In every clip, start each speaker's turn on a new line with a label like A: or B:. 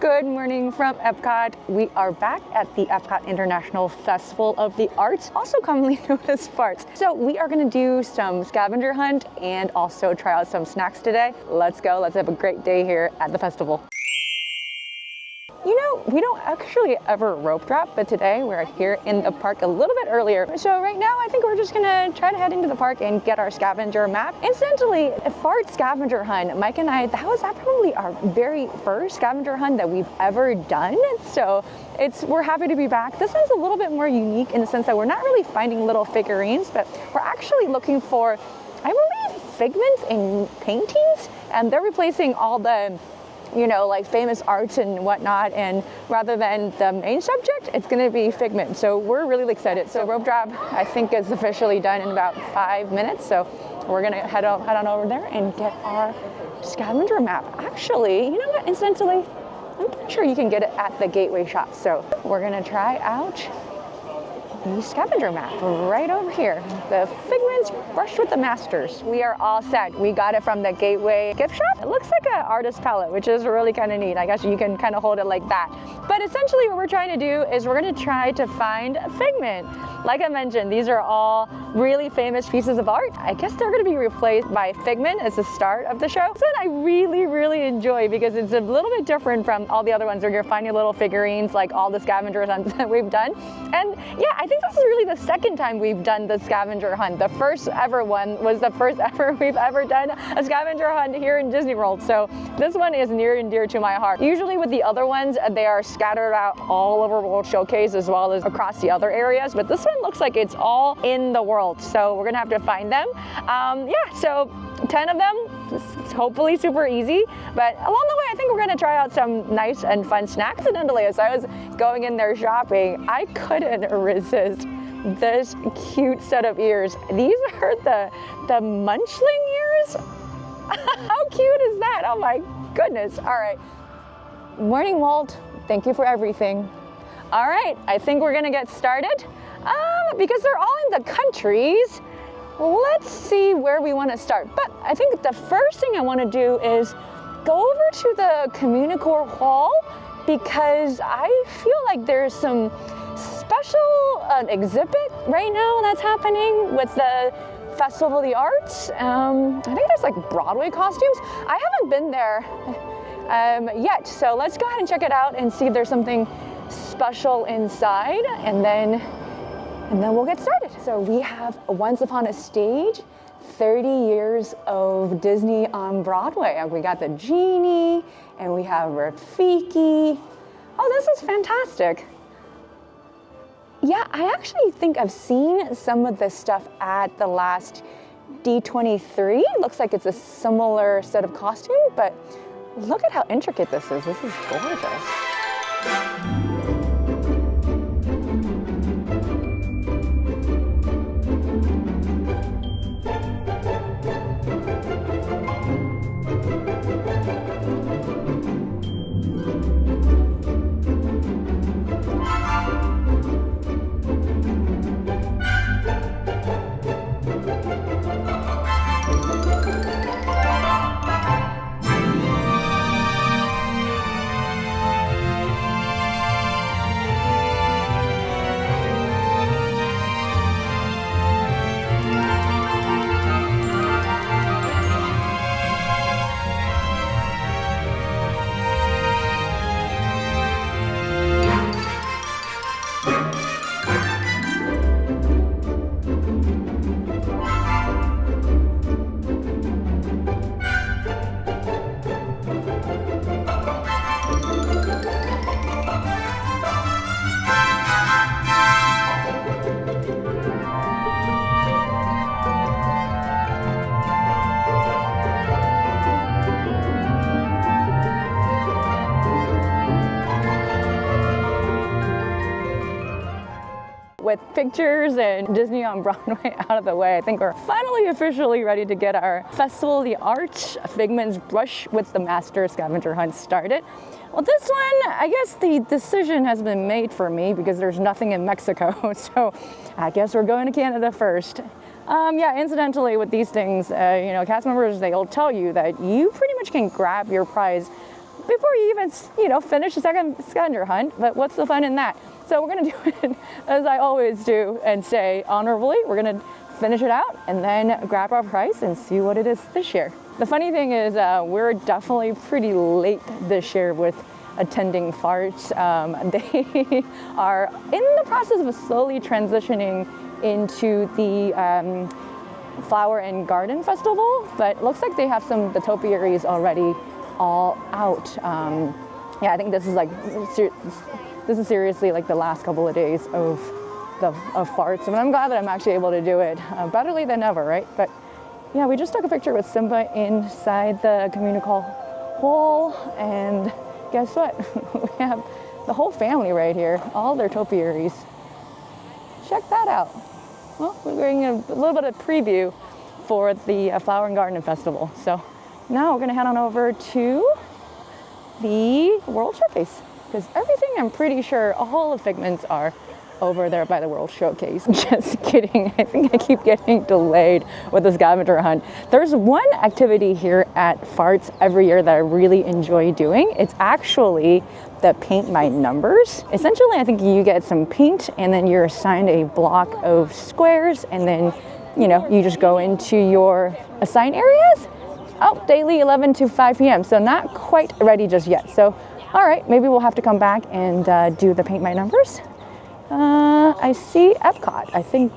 A: Good morning from Epcot. We are back at the Epcot International Festival of the Arts, also commonly known as FARTS. So we are going to do some scavenger hunt and also try out some snacks today. Let's go. Let's have a great day here at the festival. You know, we don't actually ever rope drop, but today we're here in the park a little bit earlier. So right now I think we're just gonna try to head into the park and get our scavenger map. Incidentally, a FART scavenger hunt, Mike and I, that was probably our very first scavenger hunt that we've ever done. So we're happy to be back. This one's a little bit more unique in the sense that we're not really finding little figurines, but we're actually looking for, I believe, figments in paintings, and they're replacing all the like famous arts and whatnot, and rather than the main subject, it's going to be figment. So we're really excited. So rope drop, I think, is officially done in about 5 minutes. So we're going to head on over there and get our scavenger map. Actually, you know what? Incidentally, I'm pretty sure you can get it at the Gateway shop. So we're going to try out the scavenger map right over here. The Figments brushed with the Masters. We are all set. We got it from the Gateway gift shop. It looks like an artist palette, which is really kind of neat. I guess you can kind of hold it like that. But essentially what we're trying to do is we're going to try to find a figment. Like I mentioned, these are all really famous pieces of art. I guess they're going to be replaced by Figment as the start of the show. So I really enjoy because it's a little bit different from all the other ones where you're finding little figurines like all the scavenger hunts that we've done. And yeah, I think this is really the second time we've done the scavenger hunt. The first ever one was the first ever we've ever done a scavenger hunt here in Disney World. So this one is near and dear to my heart. Usually with the other ones, they are scattered out all over World Showcase as well as across the other areas. But this one looks like it's all in the world. So we're gonna have to find them. So 10 of them, hopefully super easy. But along the way, I think we're gonna try out some nice and fun snacks. Incidentally, as I was going in there shopping, I couldn't resist this cute set of ears. These are the munchling ears. How cute is that? Oh my goodness. All right. Morning, Walt. Thank you for everything. All right, I think we're gonna get started. Because they're all in the countries, let's see where we want to start. But I think the first thing I want to do is go over to the Communicore Hall because I feel like there's some special exhibit right now that's happening with the Festival of the Arts. I think there's like Broadway costumes. I haven't been there yet, so let's go ahead and check it out and see if there's something special inside, and then we'll get started. So we have Once Upon a Stage, 30 years of Disney on Broadway. And we got the Genie, and we have Rafiki. Oh, this is fantastic. Yeah, I actually think I've seen some of this stuff at the last D23. Looks like it's a similar set of costumes, but look at how intricate this is. This is gorgeous. With pictures and Disney on Broadway out of the way, I think we're finally officially ready to get our Festival of the Arts Figments Brush with the Masters Scavenger Hunt started. Well, this one, I guess the decision has been made for me because there's nothing in Mexico, so I guess we're going to Canada first. Yeah, incidentally with these things, cast members, they'll tell you that you pretty much can grab your prize before you even, you know, finish the second scavenger hunt. But what's the fun in that? So we're gonna do it as I always do and say honorably. We're gonna finish it out and then grab our prize and see what it is this year. The funny thing is we're definitely pretty late this year with attending farts. They are in the process of slowly transitioning into the Flower and Garden Festival, but it looks like they have the Topiaries already all out. Yeah, I think this is like, this is seriously like the last couple of days of farts, and I'm glad that I'm actually able to do it. Better late than never, right? But yeah, we just took a picture with Simba inside the communal hall, and guess what? We have the whole family right here, all their topiaries. Check that out. Well, we're getting a little bit of preview for the Flower and Garden Festival. So now we're gonna head on over to the World Showcase, because everything, I'm pretty sure, all of Figments are over there by the World Showcase. Just kidding. I think I keep getting delayed with the scavenger hunt. There's one activity here at Farts every year that I really enjoy doing. It's actually the paint by numbers. Essentially, I think you get some paint and then you're assigned a block of squares, and then, you know, you just go into your assigned areas. Oh, daily 11 to 5 p.m. So not quite ready just yet. So, all right, maybe we'll have to come back and do the paint by numbers. I see Epcot. I think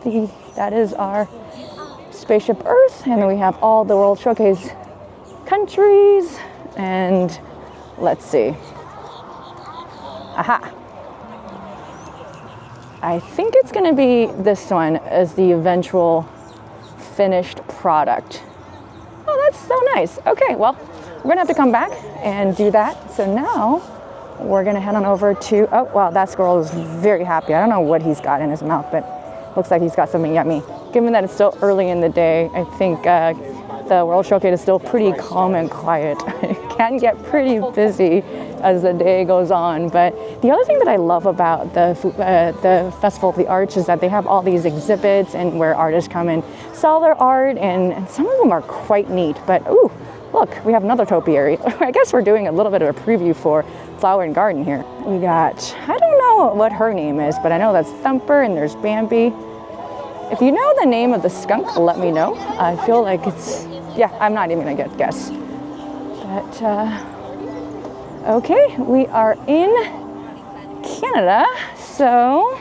A: that is our spaceship Earth, and we have all the World Showcase countries, and let's see. Aha. I think it's gonna be this one as the eventual finished product. Oh, that's so nice. Okay, well, we're gonna have to come back and do that. So now we're gonna head on over to, oh wow, that squirrel is very happy. I don't know what he's got in his mouth, but looks like he's got something yummy. Given that it's still early in the day, I think the World Showcase is still pretty calm and quiet. It can get pretty busy as the day goes on. But the other thing that I love about the Festival of the Arts is that they have all these exhibits and where artists come and sell their art, and some of them are quite neat. But ooh, look, we have another topiary. I guess we're doing a little bit of a preview for Flower and Garden here. We got, I don't know what her name is, but I know that's Thumper and there's Bambi. If you know the name of the skunk, let me know. I feel like it's, yeah, I'm not even gonna guess. But, okay, we are in Canada, so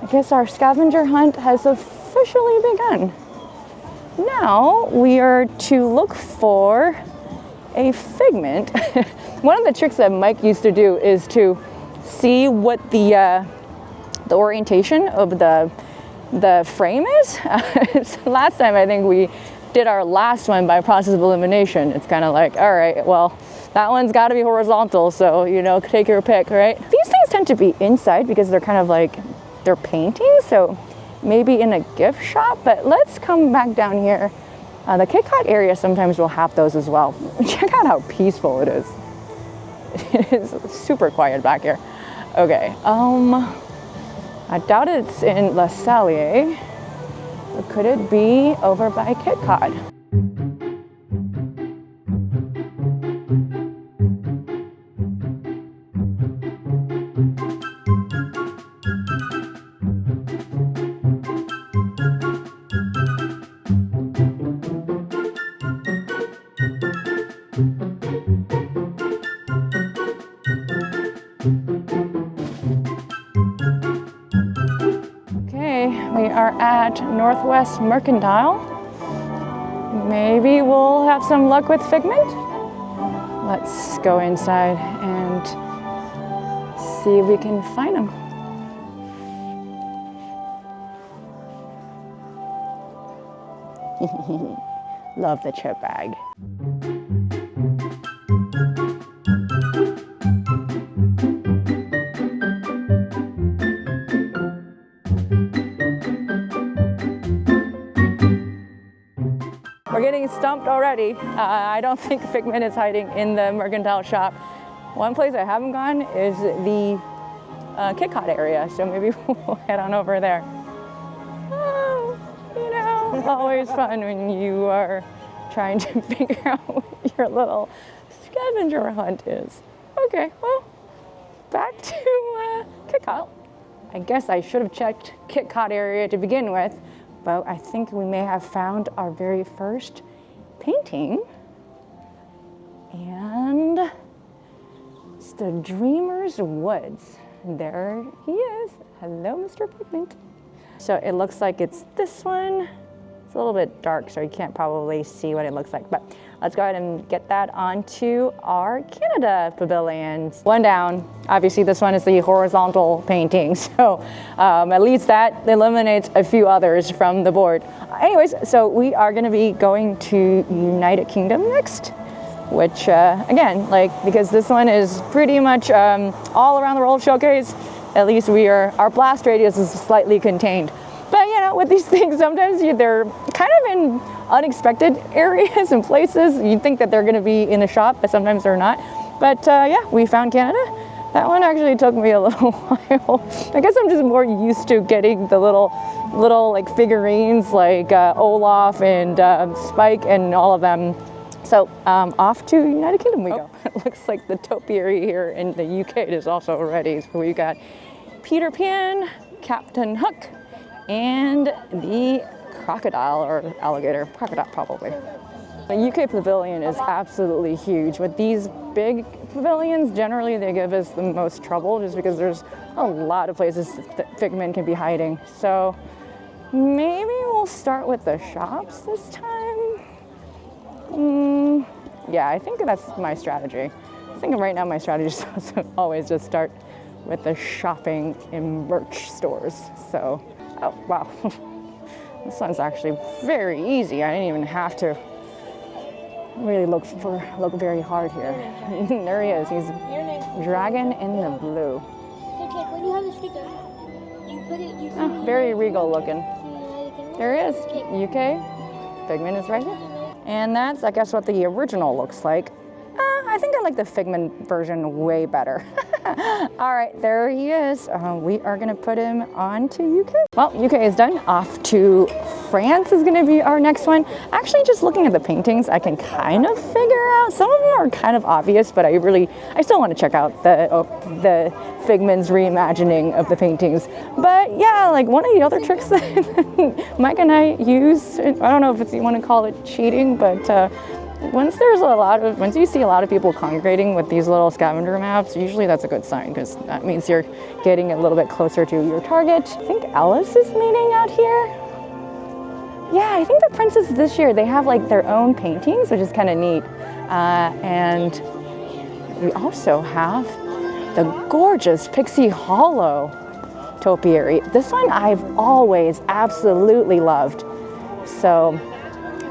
A: I guess our scavenger hunt has officially begun. Now we are to look for a figment. One of the tricks that Mike used to do is to see what the orientation of the frame is. So last time I think we did our last one by process of elimination. It's kind of like, all right, well, that one's got to be horizontal, so, you know, take your pick, right? These things tend to be inside because they're kind of like, they're paintings, so maybe in a gift shop, but let's come back down here. The Kit Kat area sometimes will have those as well. Check out how peaceful it is. It is super quiet back here. Okay, I doubt it's in La Salle, but could it be over by Kit Kat? We are at Northwest Mercantile. Maybe we'll have some luck with Figment. Let's go inside and see if we can find them. Love the chip bag. We're getting stumped already. I don't think Figment is hiding in the mercantile shop. One place I haven't gone is the Kit Kat area, so maybe we'll head on over there. Oh, you know, always fun when you are trying to figure out your little scavenger hunt is. Okay, well, back to KitKat. I guess I should have checked KitKat area to begin with, but I think we may have found our very first painting. And it's the Dreamer's Woods. There he is. Hello, Mr. Pigment. So it looks like it's this one. It's a little bit dark, so you can't probably see what it looks like, but let's go ahead and get that onto our Canada pavilion. One down. Obviously, this one is the horizontal painting, so at least that eliminates a few others from the board. Anyways, so we are going to be going to United Kingdom next, which again, like, because this one is pretty much all around the world showcase, at least our blast radius is slightly contained. But you know, with these things, sometimes they're kind of in unexpected areas and places. You'd think that they're going to be in the shop, but sometimes they're not. But yeah, we found Canada. That one actually took me a little while. I guess I'm just more used to getting the little like figurines like Olaf and Spike and all of them. So off to United Kingdom we go. It looks like the topiary here in the UK is also ready. So we got Peter Pan, Captain Hook, and the crocodile or alligator, crocodile probably. The UK pavilion is absolutely huge. With these big pavilions, generally they give us the most trouble just because there's a lot of places that Figment can be hiding. So maybe we'll start with the shops this time. Yeah, I think that's my strategy. I think right now my strategy is to always just start with the shopping in merch stores. So, oh wow, this one's actually very easy. I didn't even have to really look very hard here. There he is. He's Dragon in the Blue.
B: Okay, when you have the sticker, you put it.
A: Oh, very regal looking. There he is. UK. Figment is right here. And that's, I guess, what the original looks like. I think I like the Figment version way better. All right, there he is. We are gonna put him on to UK. Well, UK is done. Off to France is gonna be our next one. Actually, just looking at the paintings, I can kind of figure out, some of them are kind of obvious, but I still wanna check out the Figment's reimagining of the paintings. But yeah, like one of the other tricks that Mike and I use, I don't know if you wanna call it cheating, but once you see a lot of people congregating with these little scavenger maps, usually that's a good sign because that means you're getting a little bit closer to your target. I think Alice is meeting out here. Yeah, I think the princesses this year, they have like their own paintings, which is kind of neat. And we also have the gorgeous Pixie Hollow topiary. This one I've always absolutely loved. So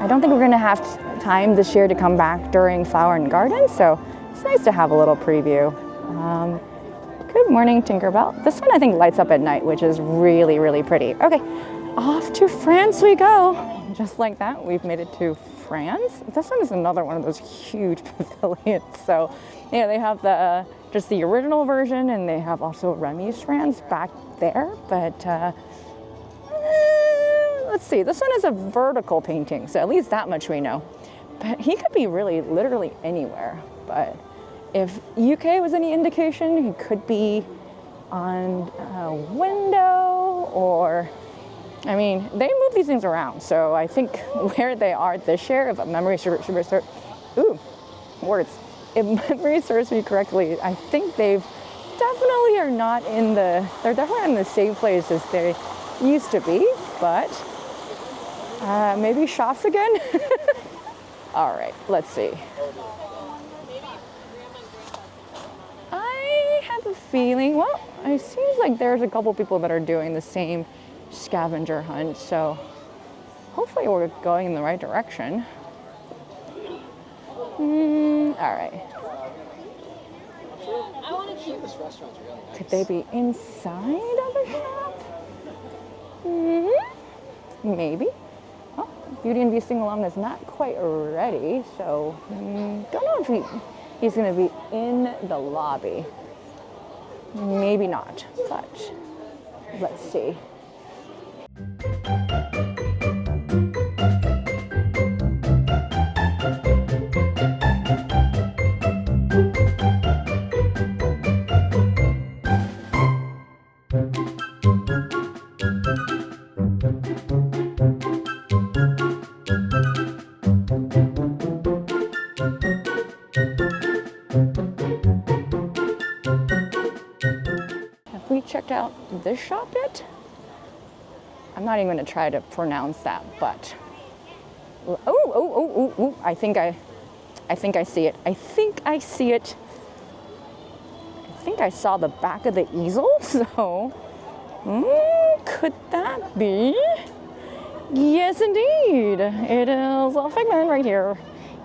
A: I don't think we're gonna have time this year to come back during Flower and Garden, so it's nice to have a little preview. Good morning, Tinkerbell. This one I think lights up at night, which is really, really pretty. Okay, off to France we go. Just like that, we've made it to France. This one is another one of those huge pavilions. So, you know, they have just the original version, and they have also Remy's France back there, but let's see, this one is a vertical painting, so at least that much we know. But he could be really, literally anywhere. But if UK was any indication, he could be on a window or, I mean, they move these things around. So I think where they are this year, if memory serves me correctly, I think they're definitely not in the same place as they used to be, but maybe shops again. All right, let's see. I have a feeling, well, it seems like there's a couple people that are doing the same scavenger hunt, so hopefully we're going in the right direction. All right. Could they be inside of a shop? Maybe. Oh, Beauty and Beast Sing-Along is not quite ready, so don't know if he's going to be in the lobby. Maybe not, but let's see. checked out this shop yet. I'm not even gonna try to pronounce that, but oh, I think I see it. I think I see it. I think I saw the back of the easel, so could that be? Yes, indeed. It is a Figment right here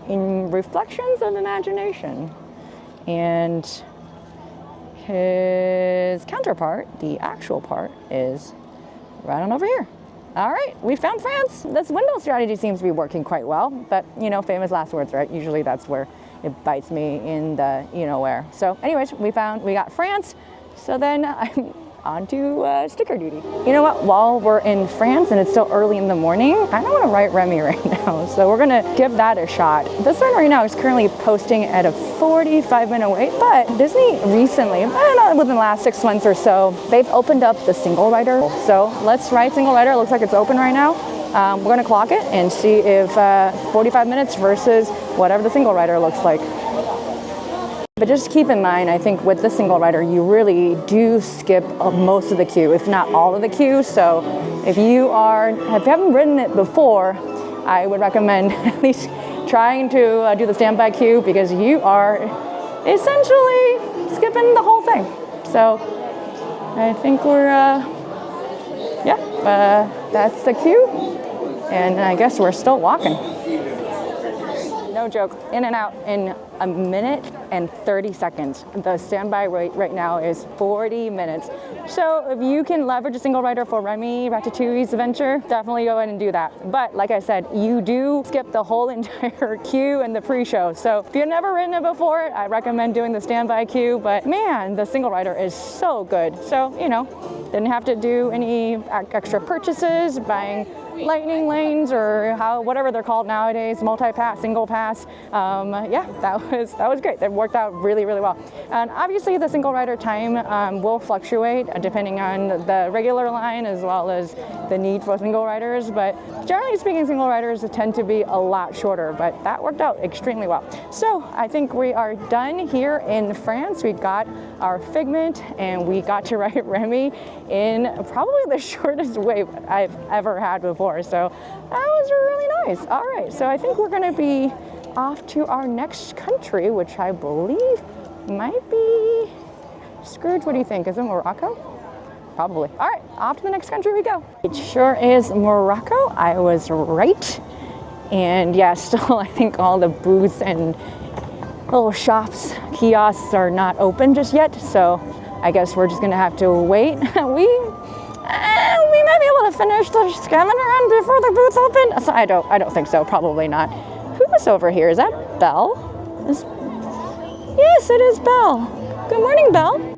A: in Reflections of Imagination. And his counterpart, the actual part, is right on over here. All right, we found France. This window strategy seems to be working quite well, but you know, famous last words, right? Usually that's where it bites me in the you know where. So anyways, we got France. So then I'm on to sticker duty. You know what, while we're in France and it's still early in the morning, I don't want to write Remy right now. So we're gonna give that a shot. This one right now is currently posting at a 45-minute wait, but Disney recently, within the last 6 months or so, they've opened up the single rider. So let's write single rider. It looks like it's open right now. We're gonna clock it and see if 45 minutes versus whatever the single rider looks like. But just keep in mind, I think with the single rider, you really do skip most of the queue, if not all of the queue. So if you haven't ridden it before, I would recommend at least trying to do the standby queue, because you are essentially skipping the whole thing. So I think that's the queue. And I guess we're still walking. No joke, in and out in a minute and 30 seconds. The standby rate right now is 40 minutes. So if you can leverage a single rider for Remy, Ratatouille's adventure, definitely go ahead and do that. But like I said, you do skip the whole entire queue and the pre-show. So if you've never ridden it before, I recommend doing the standby queue. But man, the single rider is so good. So, you know, didn't have to do any extra purchases, buying lightning lanes or whatever they're called nowadays, multi-pass, single pass. Yeah, that was great. That worked out really, really well. And obviously the single rider time will fluctuate depending on the regular line as well as the need for single riders. But generally speaking, single riders tend to be a lot shorter, but that worked out extremely well. So I think we are done here in France. We got our Figment and we got to ride Remy in probably the shortest wait I've ever had before. So that was really nice. All right, so I think we're gonna be off to our next country, which I believe might be, Scrooge, what do you think? Is it Morocco? Probably. All right, off to the next country we go. It sure is Morocco. I was right. And yeah, still I think all the booths and little shops, kiosks are not open just yet. So I guess we're just gonna have to wait. We might be able to finish the scavenger hunt before the booths open. So I don't think so, probably not. Who is over here? Is that Belle? Yes, it is Belle. Good morning, Belle.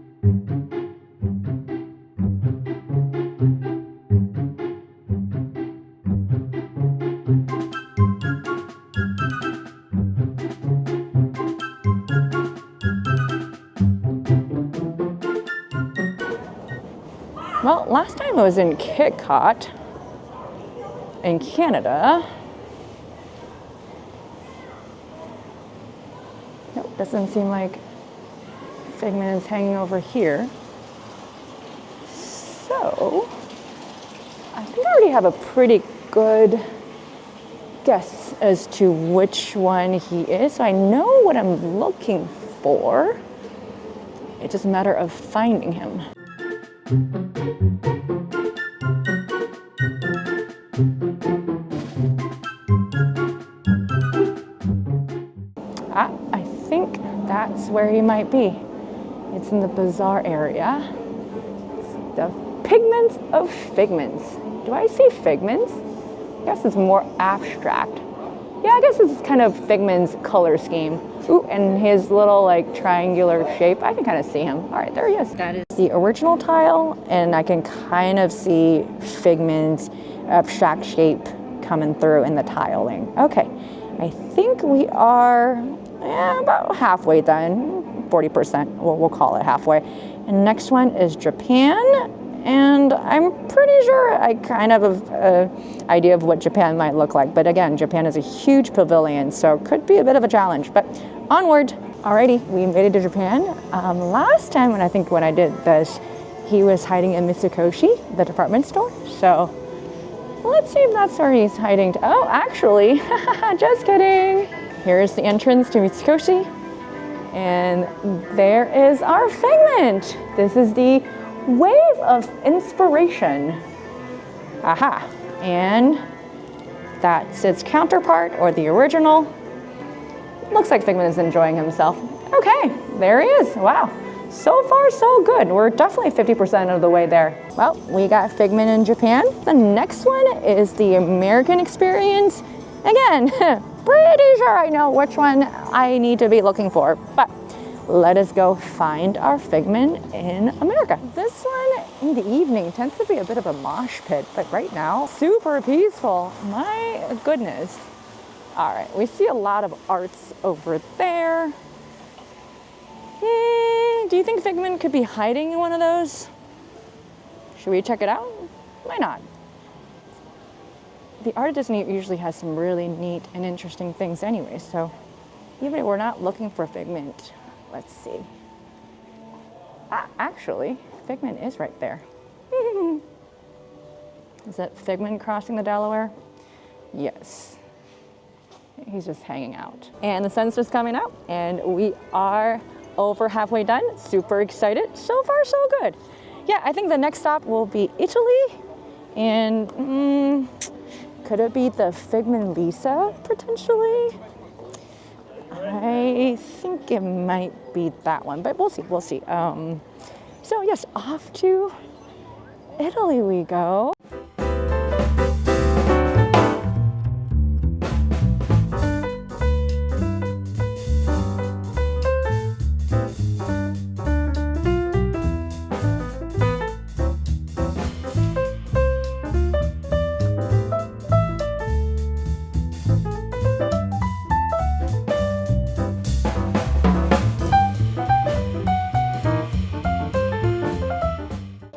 A: Well, last time I was in Epcot in Canada. Nope, doesn't seem like Figment is hanging over here. So, I think I already have a pretty good guess as to which one he is. So I know what I'm looking for. It's just a matter of finding him. I think that's where he might be. It's in the bazaar area. It's the Pigments of Figments. Do I see Figments? I guess it's more abstract. Yeah, I guess it's kind of Figment's color scheme. Ooh, and his little like triangular shape, I can kind of see him. All right, there he is. That is the original tile, and I can kind of see Figment's abstract shape coming through in the tiling. Okay, I think we are about halfway done, 40%, we'll call it halfway. And next one is Japan, and I'm pretty sure I kind of have an idea of what Japan might look like. But again, Japan is a huge pavilion, so it could be a bit of a challenge, but onward. Alrighty, we made it to Japan. Last time when I did this, he was hiding in Mitsukoshi, the department store. So let's see if that's where he's hiding. Oh, actually, just kidding. Here's the entrance to Mitsukoshi. And there is our Figment. This is the wave of inspiration. Aha. And that's its counterpart, or the original. Looks like Figment is enjoying himself. Okay, there he is. Wow. So far, so good. We're definitely 50% of the way there. Well, we got Figment in Japan. The next one is the American experience. Again, pretty sure I know which one I need to be looking for, but let us go find our Figment in America. This one in the evening tends to be a bit of a mosh pit, but right now, super peaceful. My goodness. All right, we see a lot of arts over there. Do you think Figment could be hiding in one of those? Should we check it out? Why not? The art at Disney usually has some really neat and interesting things anyway, so even if we're not looking for Figment, let's see. Actually, Figment is right there. Is that Figment crossing the Delaware? Yes. He's just hanging out. And the sun's just coming up, and we are over halfway done. Super excited. So far, so good. Yeah, I think the next stop will be Italy. And could it be the Figment Lisa, potentially? I think it might be that one, but we'll see, we'll see. So yes, off to Italy we go.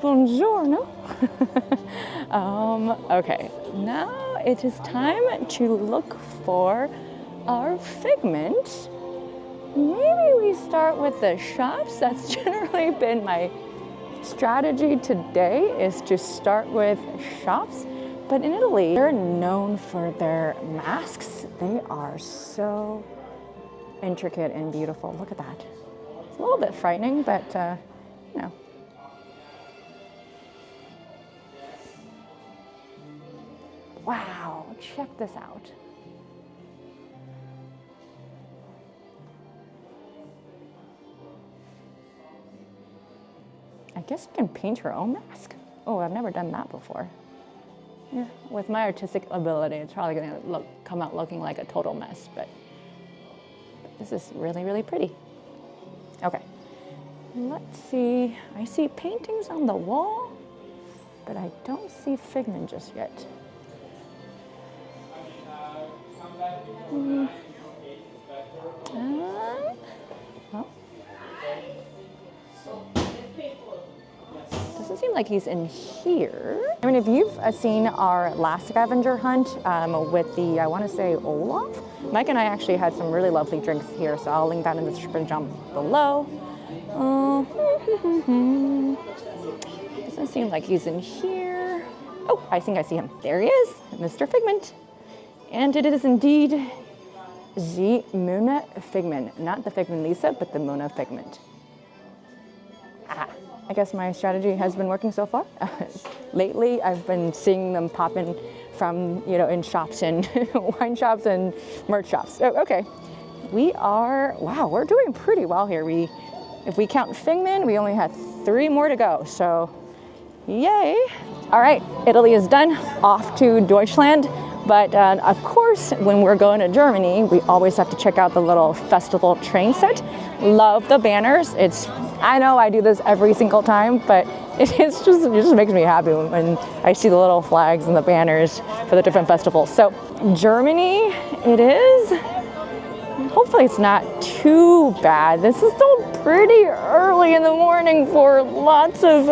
A: Buongiorno. Okay, now it is time to look for our Figment. Maybe we start with the shops. That's generally been my strategy today, is to start with shops. But in Italy, they're known for their masks. They are so intricate and beautiful. Look at that. It's a little bit frightening, but you know. Wow, check this out. I guess you can paint your own mask. Oh, I've never done that before. Yeah, with my artistic ability, it's probably gonna come out looking like a total mess, but this is really, really pretty. Okay, let's see. I see paintings on the wall, but I don't see Figment just yet. Well, doesn't seem like he's in here. I mean, if you've seen our last scavenger hunt with the, I want to say Olaf, Mike and I actually had some really lovely drinks here, so I'll link that in the description down below. Doesn't seem like he's in here. Oh, I think I see him. There he is, Mr. Figment. And it is indeed the Mona Figment, not the Figment Lisa, but the Mona Figment. Ah, I guess my strategy has been working so far. Lately, I've been seeing them pop in from, you know, in shops and wine shops and merch shops. Oh, okay, wow, we're doing pretty well here. If we count Figment, we only had 3 more to go, so yay. All right, Italy is done, off to Deutschland. But of course, when we're going to Germany, we always have to check out the little festival train set. Love the banners. I know I do this every single time, but it just makes me happy when I see the little flags and the banners for the different festivals. So Germany it is. Hopefully it's not too bad. This is still pretty early in the morning for lots of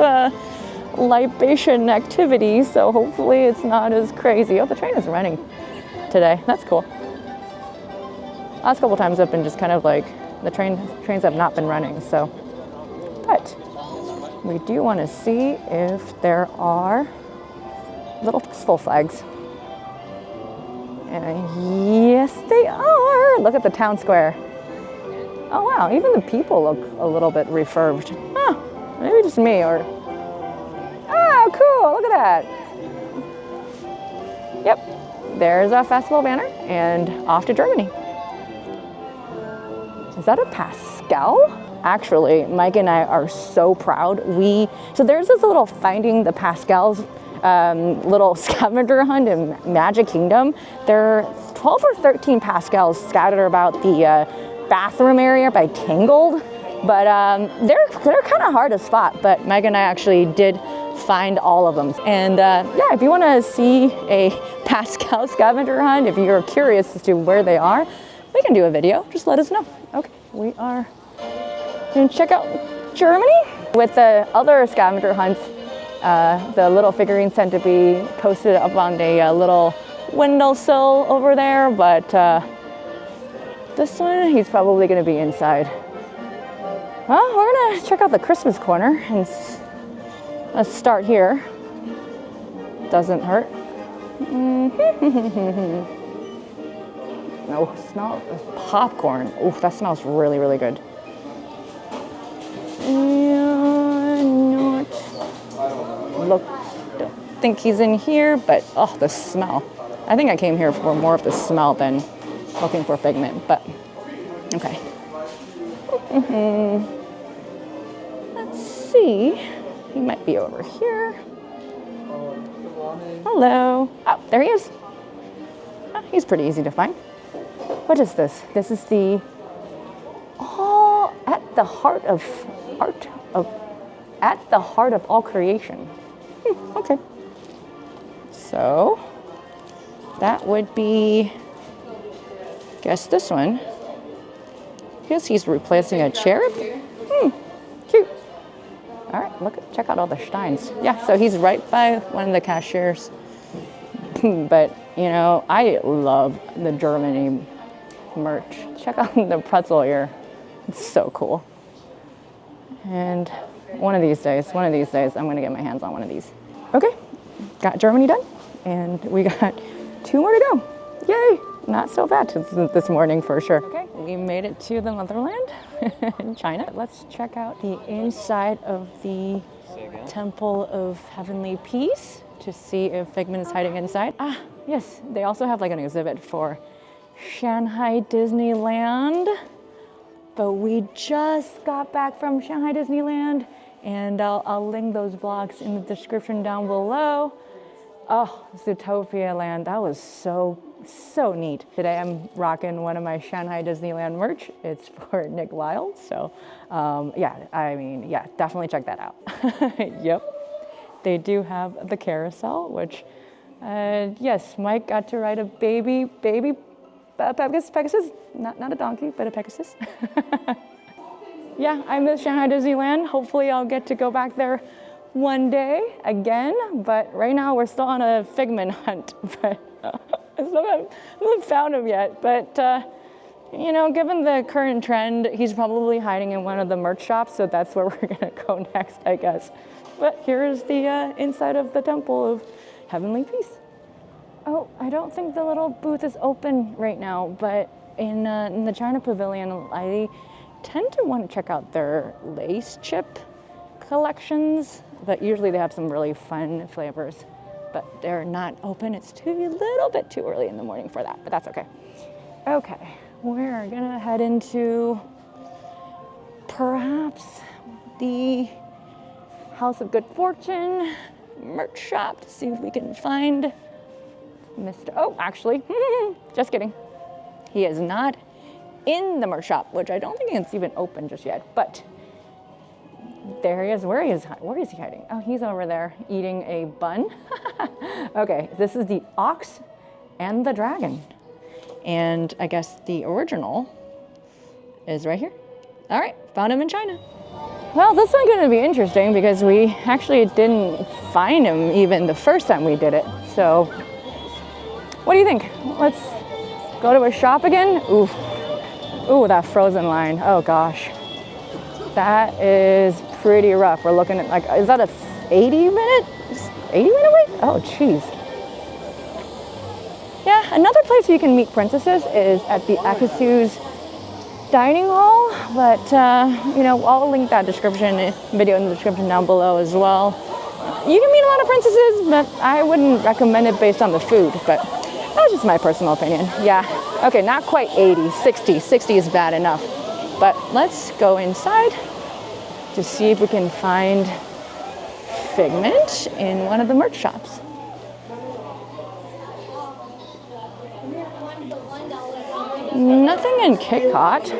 A: libation activity, so hopefully it's not as crazy. Oh, the train is running today. That's cool. Last couple times I've been just kind of like, the trains have not been running, so. But we do want to see if there are little festival flags. And yes, they are. Look at the town square. Oh wow, even the people look a little bit refurbished. Huh, maybe just me or... Oh, cool, look at that. Yep, there's a festival banner and off to Germany. Is that a Pascal? Actually, Mike and I are so proud. So there's this little Finding the Pascals little scavenger hunt in Magic Kingdom. There are 12 or 13 Pascals scattered about the bathroom area by Tangled, but they're kind of hard to spot, but Mike and I actually did find all of them. And yeah, if you want to see a Pascal scavenger hunt, if you're curious as to where they are, we can do a video. Just let us know. Okay, we are going to check out Germany. With the other scavenger hunts, the little figurines tend to be posted up on a little windowsill over there, but this one, he's probably going to be inside. Well, we're going to check out the Christmas corner, and let's start here. Doesn't hurt. Oh, smell popcorn. Oh, that smells really, really good. Don't think he's in here, but oh, the smell. I think I came here for more of the smell than looking for Figment, but okay. Let's see. He might be over here. Hello. Oh, there he is. Oh, he's pretty easy to find. What is this? This is the at the heart of art of at the heart of all creation. Okay. So that would be, guess this one. Guess he's replacing a cherub. Cute. All right, check out all the steins. Yeah, so he's right by one of the cashiers. But you know, I love the Germany merch. Check out the pretzel here. It's so cool. And one of these days, I'm gonna get my hands on one of these. Okay, got Germany done, and we got 2 more to go. Yay! Not so bad this morning for sure. Okay, we made it to the motherland in China. Let's check out the inside of the Temple of Heavenly Peace to see if Figment is hiding inside. Ah, yes, they also have like an exhibit for Shanghai Disneyland. But we just got back from Shanghai Disneyland, and I'll link those vlogs in the description down below. Oh, Zootopia Land, that was so neat. Today I'm rocking one of my Shanghai Disneyland merch. It's for Nick Wilde, so yeah, definitely check that out. Yep, they do have the carousel, which, yes, Mike got to ride a baby Pegasus, not a donkey, but a Pegasus. Yeah, I miss Shanghai Disneyland. Hopefully I'll get to go back there one day again, but right now we're still on a Figment hunt, but I still haven't found him yet. But you know, given the current trend, he's probably hiding in one of the merch shops, so that's where we're gonna go next, I guess. But here's the inside of the Temple of Heavenly Peace. Oh, I don't think the little booth is open right now, but in the China Pavilion, I tend to want to check out their lace chip collections, but usually they have some really fun flavors, but they're not open. It's a little bit too early in the morning for that, but that's okay. Okay, we're gonna head into perhaps the House of Good Fortune merch shop to see if we can find oh, actually, just kidding. He is not in the merch shop, which I don't think it's even open just yet, but there he is. Where is he hiding? Oh, he's over there eating a bun. Okay, this is the Ox and the Dragon. And I guess the original is right here. All right, found him in China. Well, this one's gonna be interesting because we actually didn't find him even the first time we did it, so what do you think? Let's go to a shop again? Ooh, that frozen line. Oh gosh. That is pretty rough. We're looking at like, is that a 80-minute wait? Oh, jeez. Yeah, another place you can meet princesses is at the Akasu's dining hall, but you know, I'll link that video in the description down below as well. You can meet a lot of princesses, but I wouldn't recommend it based on the food, but that's just my personal opinion. Yeah, okay, not quite 80, 60. 60 is bad enough. But let's go inside to see if we can find Figment in one of the merch shops. Nothing in KitKat.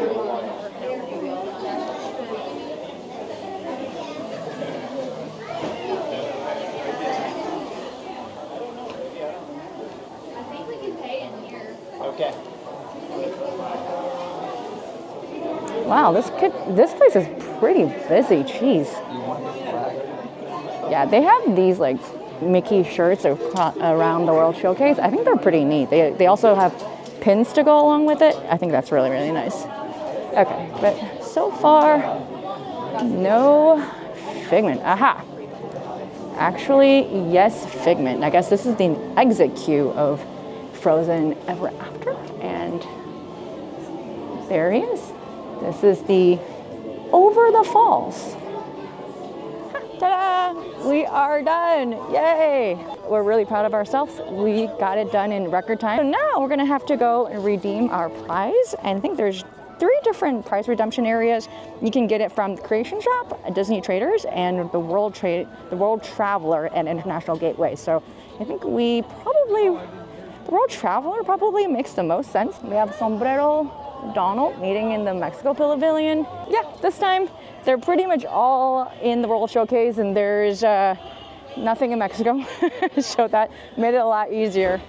B: I think we can pay in here.
C: Okay.
A: Wow, this place is pretty busy. Jeez. Yeah, they have these like Mickey shirts around the World Showcase. I think they're pretty neat. They also have pins to go along with it. I think that's really, really nice. Okay, but so far, no Figment. Aha. Actually, yes, Figment. I guess this is the exit queue of Frozen Ever After, and there he is. This is the Over the Falls. Ta-da! We are done! Yay! We're really proud of ourselves. We got it done in record time. So now we're gonna have to go and redeem our prize. And I think there's 3 different prize redemption areas. You can get it from the Creation Shop, Disney Traders, and the World Traveler and International Gateway. So I think the World Traveler probably makes the most sense. We have Sombrero Donald meeting in the Mexico Pavilion. Yeah, this time they're pretty much all in the World Showcase, and there's nothing in Mexico, so that made it a lot easier.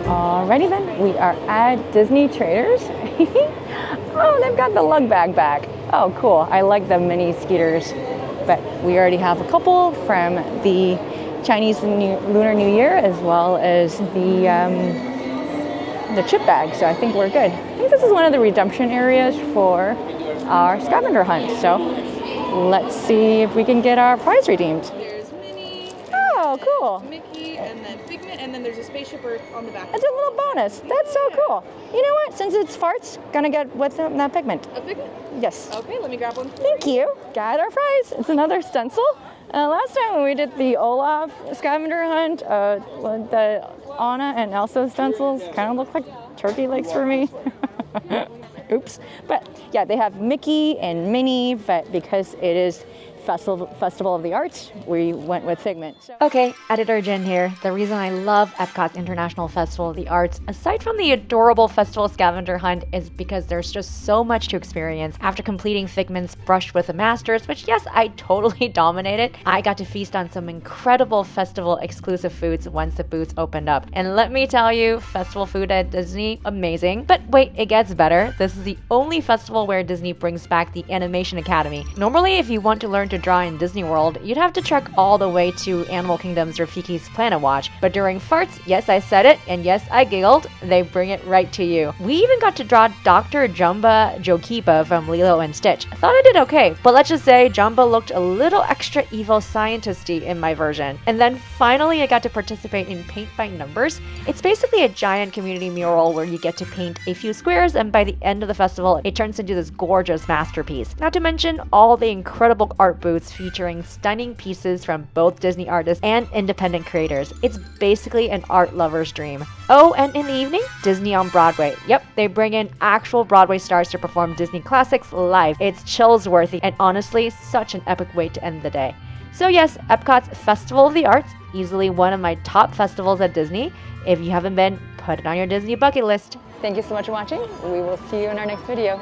A: Alrighty then, we are at Disney Traders. Oh, they've got the lug bag back. Oh, cool. I like the mini skeeters. But we already have a couple from the Chinese Lunar New Year, as well as the chip bag, so I think we're good. I think this is one of the redemption areas for our scavenger hunt, so let's see if we can get our prize redeemed.
D: There's Minnie.
A: Oh, cool.
D: Mickey, and then Figment, and then there's a spaceship Earth on the back.
A: That's a little bonus. That's so cool. You know what? Since it's farts, gonna get with that Pigment.
D: A Figment?
A: Yes.
D: Okay, let me grab one.
A: Thank you. Got our prize. It's another stencil. Last time when we did the Olaf scavenger hunt, the Anna and Elsa stencils kind of look like turkey legs for me. Oops. But yeah, they have Mickey and Minnie, but because it is Festival of the Arts, we went with Figment.
E: Okay, Editor Jen here. The reason I love Epcot International Festival of the Arts, aside from the adorable festival scavenger hunt, is because there's just so much to experience. After completing Figment's Brush with the Masters, which yes, I totally dominated, I got to feast on some incredible festival exclusive foods once the booths opened up. And let me tell you, festival food at Disney, amazing. But wait, it gets better. This is the only festival where Disney brings back the Animation Academy. Normally, if you want to learn to draw in Disney World, you'd have to trek all the way to Animal Kingdom's Rafiki's Planet Watch. But during Farts, yes, I said it, and yes, I giggled, they bring it right to you. We even got to draw Dr. Jumba Jokipa from Lilo and Stitch. I thought I did okay, but let's just say Jumba looked a little extra evil scientist-y in my version. And then finally, I got to participate in Paint by Numbers. It's basically a giant community mural where you get to paint a few squares, and by the end of the festival, it turns into this gorgeous masterpiece. Not to mention all the incredible art booths featuring stunning pieces from both Disney artists and independent creators. It's basically an art lover's dream. Oh, and in the evening, Disney on Broadway. Yep, they bring in actual Broadway stars to perform Disney classics live. It's chills-worthy and honestly such an epic way to end the day. So yes, Epcot's Festival of the Arts, easily one of my top festivals at Disney. If you haven't been, put it on your Disney bucket list.
A: Thank you so much for watching. We will see you in our next video.